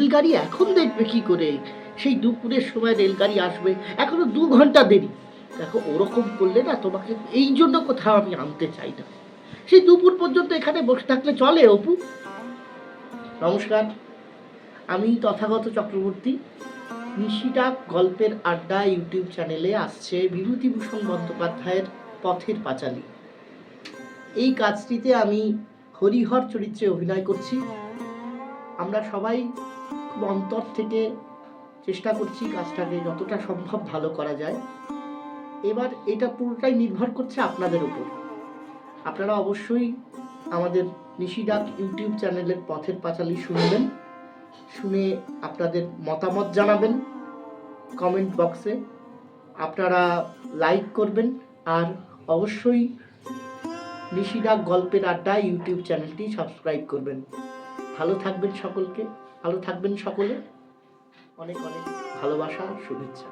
রেলগাড়ি এখন দেখবে কি করে? সেই দুপুরের সময় রেলগাড়ি আসবে, এখনো 2 ঘন্টা দেরি। দেখো ওরকম করলে না তোমাকে এই জন্য কোথাও আমি আনতে চাই না। সেই দুপুর পর্যন্ত এখানে বসে থাকলে চলে অপু? নমস্কার, আমি তথাগত চক্রবর্তী। নিশিরাত গল্পের আড্ডা ইউটিউব চ্যানেলে আসছে বিভূতিভূষণ বন্দ্যোপাধ্যায়ের পথের পাঁচালী। এই কাজটিতে আমি হরিহর চরিত্রে অভিনয় করছি। আমরা সবাই খুব অন্তর থেকে চেষ্টা করছি কাজটাকে যতটা সম্ভব ভালো করা যায়। এবার এটা পুরোটাই নির্ভর করছে আপনাদের উপর। আপনারা অবশ্যই আমাদের নিশিরাত ইউটিউব চ্যানেলের পথের পাঁচালী শুনবেন, শুনে আপনাদের মতামত জানাবেন কমেন্ট বক্সে। আপনারা লাইক করবেন আর অবশ্যই নিশিরাত গল্পের আড্ডা ইউটিউব চ্যানেলটি সাবস্ক্রাইব করবেন। ভালো থাকবেন সকলে। অনেক অনেক ভালোবাসা, শুভেচ্ছা।